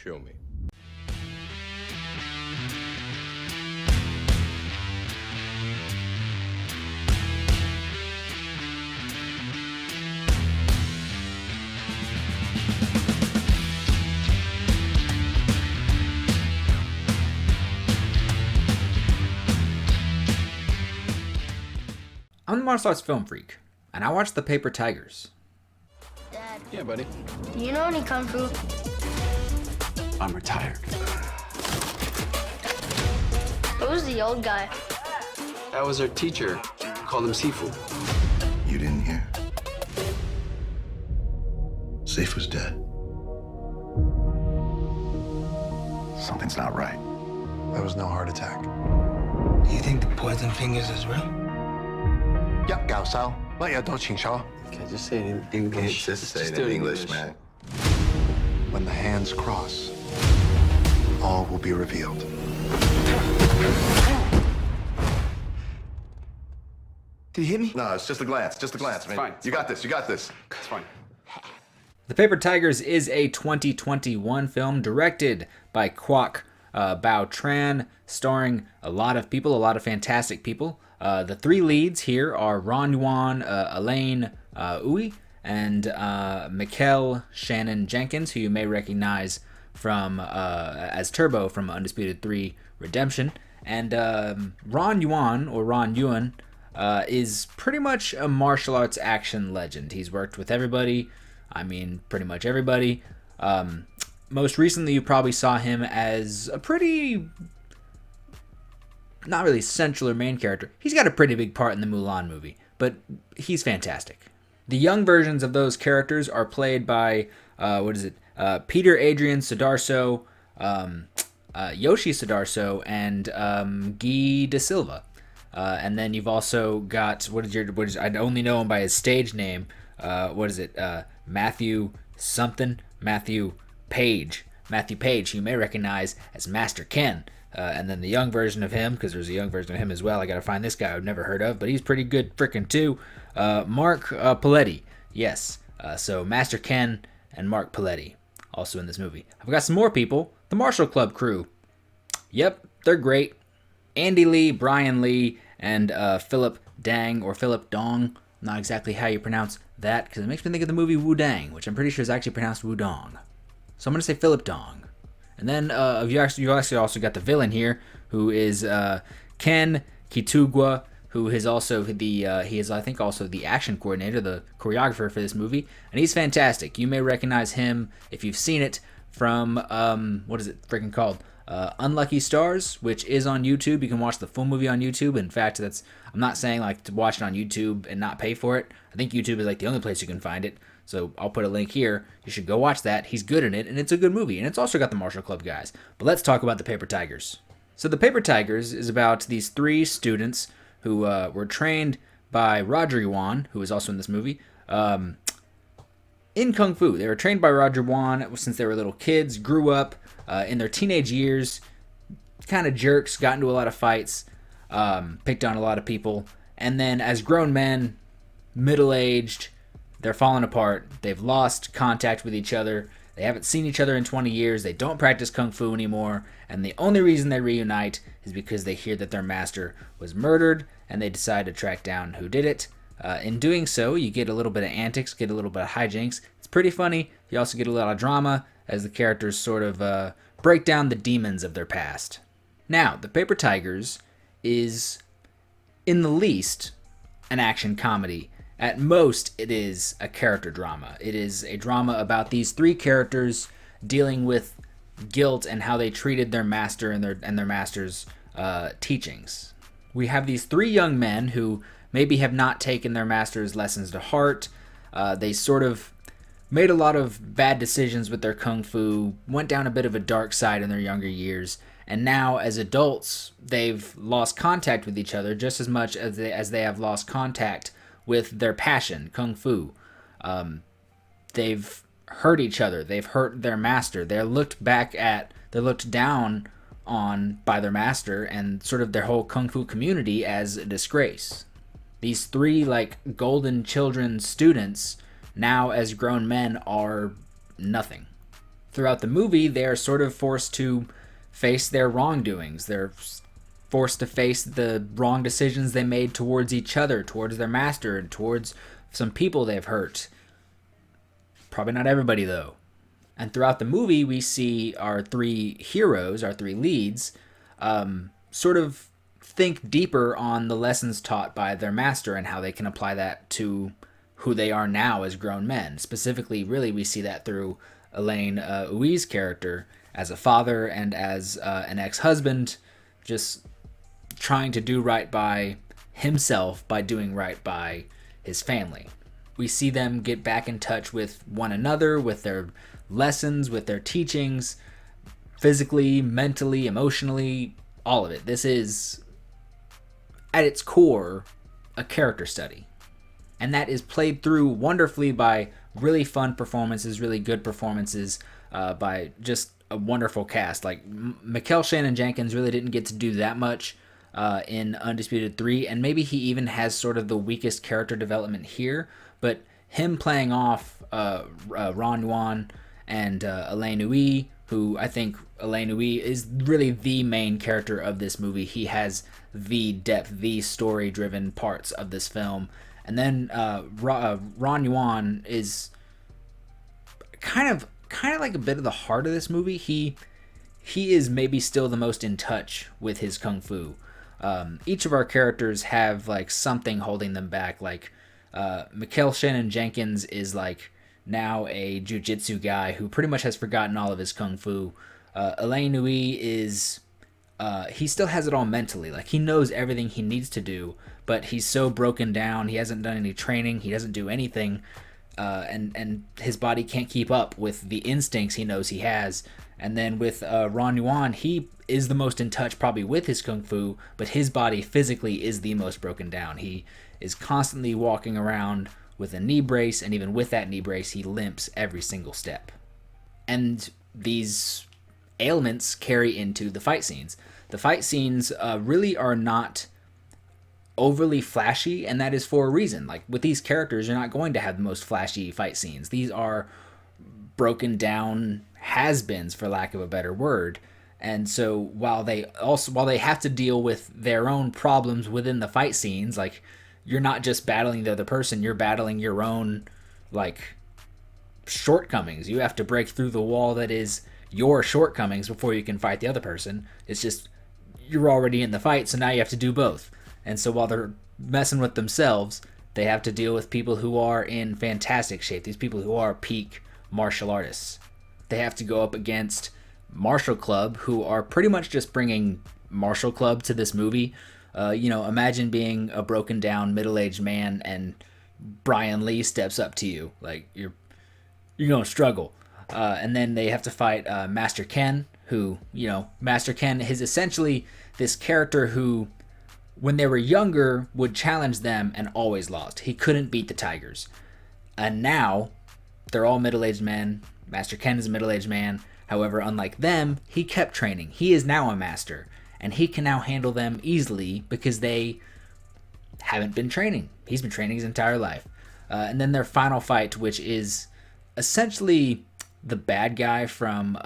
Show me. I'm the martial arts film freak, and I watched The Paper Tigers. Dad, Yeah, buddy. do you know any kung fu? I'm retired. Who's the old guy? That was our teacher. Called him Sifu. You didn't hear? Safe was dead. Something's not right. That was no heart attack. Do you think the poison fingers is real? 一教授，乜嘢都清楚。 Okay, just say it in English. Just say it do in English, man. When the hands cross, all will be revealed. Did he hit me? No, it's just a glance. Just a glance, man. Fine. You got this. You got this. It's fine. The Paper Tigers is a 2021 film directed by Kwok Bao Tran, starring a lot of people, a lot of fantastic people. The three leads here are Ron Yuan, Elaine Uy, and Mikkel Shannon Jenkins, who you may recognize from as Turbo from Undisputed 3 Redemption. And Ron Yuan, or Ron Yuan, is pretty much a martial arts action legend. He's worked with everybody. I mean, pretty much everybody. Most recently, you probably saw him as a pretty, not really central or main character. He's got a pretty big part in the Mulan movie, but he's fantastic. The young versions of those characters are played by, Peter Adrian Sudarso, Yoshi Sudarso, and Guy De Silva. And then you've also got, I only know him by his stage name. Matthew Page. Matthew Page, you may recognize as Master Ken. And then the young version of him, because there's a young version of him as well. I gotta find this guy I've never heard of, but he's pretty good frickin' too. Mark Paletti. Yes. So Master Ken and Mark Paletti also in this movie. I've got some more people. The Marshall Club crew. Yep, they're great. Andy Lee, Brian Lee, and Philip Dang, or Philip Dong. Not exactly how you pronounce that, because it makes me think of the movie Wu Dang, which I'm pretty sure is actually pronounced Wu Dong. So I'm going to say Philip Dong. And then you actually also got the villain here, who is Ken Kitugwa, who is also he is I think also the action coordinator, the choreographer for this movie, and he's fantastic. You may recognize him if you've seen it from what is it freaking called? Unlucky Stars, which is on YouTube. You can watch the full movie on YouTube. In fact, I'm not saying like to watch it on YouTube and not pay for it. I think YouTube is like the only place you can find it. So I'll put a link here. You should go watch that. He's good in it, and it's a good movie. And it's also got the Marshall Club guys. But let's talk about The Paper Tigers. So The Paper Tigers is about these three students who were trained by Roger Yuan, who is also in this movie, in Kung Fu. They were trained by Roger Yuan since they were little kids, grew up in their teenage years, kind of jerks, got into a lot of fights, picked on a lot of people. And then as grown men, middle-aged, they're falling apart. They've lost contact with each other. They haven't seen each other in 20 years. They don't practice Kung Fu anymore. And the only reason they reunite is because they hear that their master was murdered, and they decide to track down who did it. In doing so, you get a little bit of antics, get a little bit of hijinks. It's pretty funny. You also get a lot of drama as the characters sort of break down the demons of their past. Now, The Paper Tigers is, in the least, an action comedy. At most, it is a character drama. It is a drama about these three characters dealing with guilt and how they treated their master and their master's teachings. We have these three young men who maybe have not taken their master's lessons to heart. They sort of made a lot of bad decisions with their kung fu, went down a bit of a dark side in their younger years, and now as adults, they've lost contact with each other just as much as they have lost contact with their passion, kung fu. They've hurt each other. They've hurt their master. They're looked down on by their master and sort of their whole kung fu community as a disgrace. These three like golden children students now as grown men are nothing. throughout the movie, they are sort of forced to face their wrongdoings. They're forced to face the wrong decisions they made towards each other, towards their master, and towards some people they've hurt. Probably not everybody, though. And throughout the movie, we see our three heroes, our three leads, sort of think deeper on the lessons taught by their master and how they can apply that to who they are now as grown men. Specifically, really, we see that through Elaine Ui's character as a father and as an ex-husband, just trying to do right by himself by doing right by his family. We see them get back in touch with one another, with their lessons, with their teachings, physically, mentally, emotionally, all of it. This is, at its core, a character study. And that is played through wonderfully by really fun performances, really good performances, by just a wonderful cast. Like, Mikel Shannon Jenkins really didn't get to do that much in Undisputed 3, and maybe he even has sort of the weakest character development here, but him playing off Ron Yuan and Elaine Ui, who I think Elaine Ui is really the main character of this movie. He has the depth, the story-driven parts of this film. And then Ron Yuan is kind of like a bit of the heart of this movie. He is maybe still the most in touch with his kung fu. Each of our characters have like something holding them back. Like Mikel Shannon Jenkins is like now a jiu-jitsu guy who pretty much has forgotten all of his kung fu. Elaine Ui is he still has it all mentally. Like, he knows everything he needs to do, but he's so broken down. He hasn't done any training. He doesn't do anything, and his body can't keep up with the instincts he knows he has. And then with Ron Yuan, he is the most in touch probably with his kung fu, but his body physically is the most broken down. He is constantly walking around with a knee brace, and even with that knee brace, he limps every single step. And these ailments carry into the fight scenes. The fight scenes really are not overly flashy, and that is for a reason. Like, with these characters, you're not going to have the most flashy fight scenes. These are broken down has-beens, for lack of a better word. And so while they have to deal with their own problems within the fight scenes, like, you're not just battling the other person, you're battling your own like shortcomings. You have to break through the wall that is your shortcomings before you can fight the other person. It's just, you're already in the fight, so now you have to do both. And so while they're messing with themselves, they have to deal with people who are in fantastic shape, these people who are peak martial artists. They have to go up against Martial Club, who are pretty much just bringing Martial Club to this movie. Imagine being a broken down middle-aged man and Brian Lee steps up to you. Like, you're gonna struggle. And then they have to fight Master Ken, who, Master Ken is essentially this character who, when they were younger, would challenge them and always lost. He couldn't beat the Tigers. And now, they're all middle-aged men. Master Ken is a middle-aged man. However, unlike them, he kept training. He is now a master, and he can now handle them easily because they haven't been training. He's been training his entire life. And then their final fight, which is essentially the bad guy from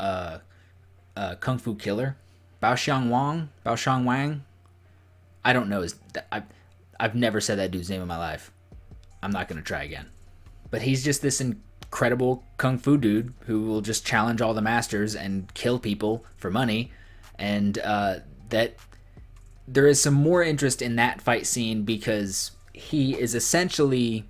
Kung Fu Killer, Bao Xiang Wang. I don't know. I've never said that dude's name in my life. I'm not going to try again. But he's just this incredible kung fu dude who will just challenge all the masters and kill people for money. And that there is some more interest in that fight scene because he is essentially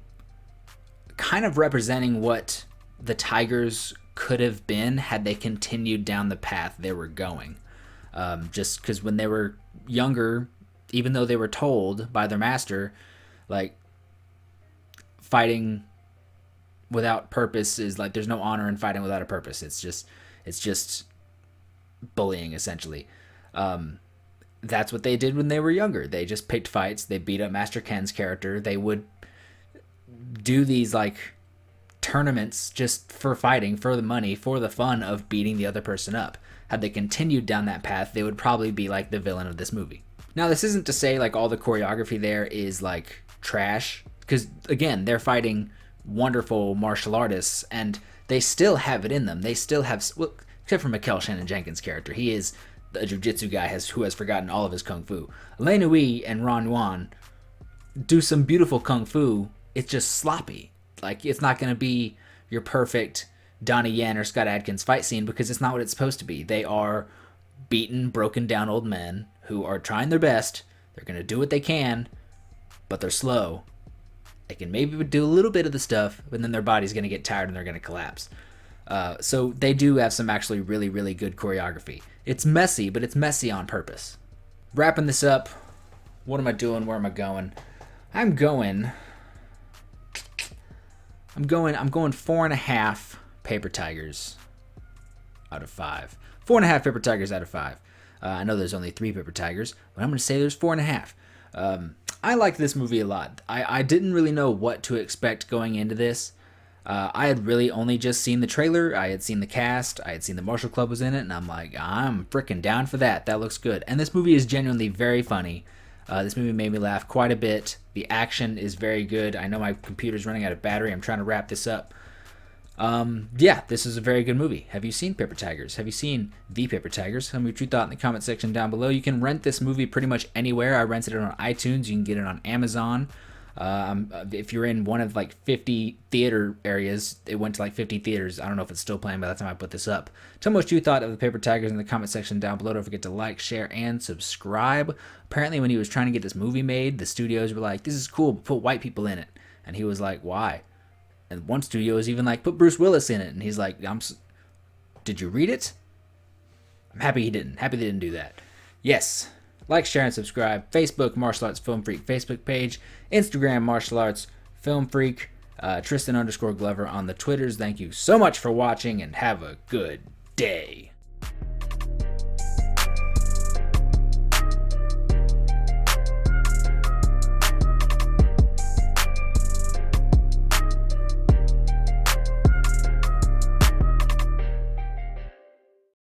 kind of representing what the Tigers could have been had they continued down the path they were going. Just because when they were younger, even though they were told by their master, like, fighting without purpose is like, there's no honor in fighting without a purpose. It's just bullying, essentially. That's what they did when they were younger. They just picked fights. They beat up Master Ken's character. They would do these like tournaments just for fighting, for the money, for the fun of beating the other person up. Had they continued down that path, they would probably be like the villain of this movie. Now, this isn't to say like all the choreography there is like trash, because again, they're fighting wonderful martial artists, and they still have it in them. They still have, well, except for Mikel Shannon Jenkins' character. He is a jiu-jitsu guy who has forgotten all of his kung fu. Lei Nui and Ron Yuan do some beautiful kung fu. It's just sloppy. Like, it's not going to be your perfect Donnie Yen or Scott Adkins fight scene because it's not what it's supposed to be. They are beaten, broken down old men who are trying their best. They're going to do what they can, but they're slow. They can maybe do a little bit of the stuff, but then their body's going to get tired and they're going to collapse. So they do have some actually really, really good choreography. It's messy, but it's messy on purpose. Wrapping this up, what am I doing? Where am I going? I'm going 4.5 paper tigers out of 5. 4.5 paper tigers out of 5. I know there's only 3 paper tigers, but I'm going to say there's 4.5. I liked this movie a lot. I didn't really know what to expect going into this. I had really only just seen the trailer. I had seen the cast. I had seen the Marshall Club was in it, and I'm like, I'm freaking down for that. That looks good. And this movie is genuinely very funny. This movie made me laugh quite a bit. The action is very good. I know my computer's running out of battery. I'm trying to wrap this up. Yeah, this is a very good movie. Have you seen Paper Tigers? Have you seen The Paper Tigers? Tell me what you thought in the comment section down below. You can rent this movie pretty much anywhere. I rented it on iTunes. You can get it on Amazon. If you're in one of like 50 theater areas, it went to like 50 theaters. I don't know if it's still playing by the time I put this up. Tell me what you thought of The Paper Tigers in the comment section down below. Don't forget to like, share, and subscribe. Apparently when he was trying to get this movie made, the studios were like, this is cool, but put white people in it. And he was like, why? And one studio was even like, put Bruce Willis in it. And he's like, did you read it? I'm happy he didn't. Happy they didn't do that. Yes. Like, share, and subscribe. Facebook, Martial Arts Film Freak Facebook page. Instagram, Martial Arts Film Freak. Tristan_Glover on the Twitters. Thank you so much for watching and have a good day.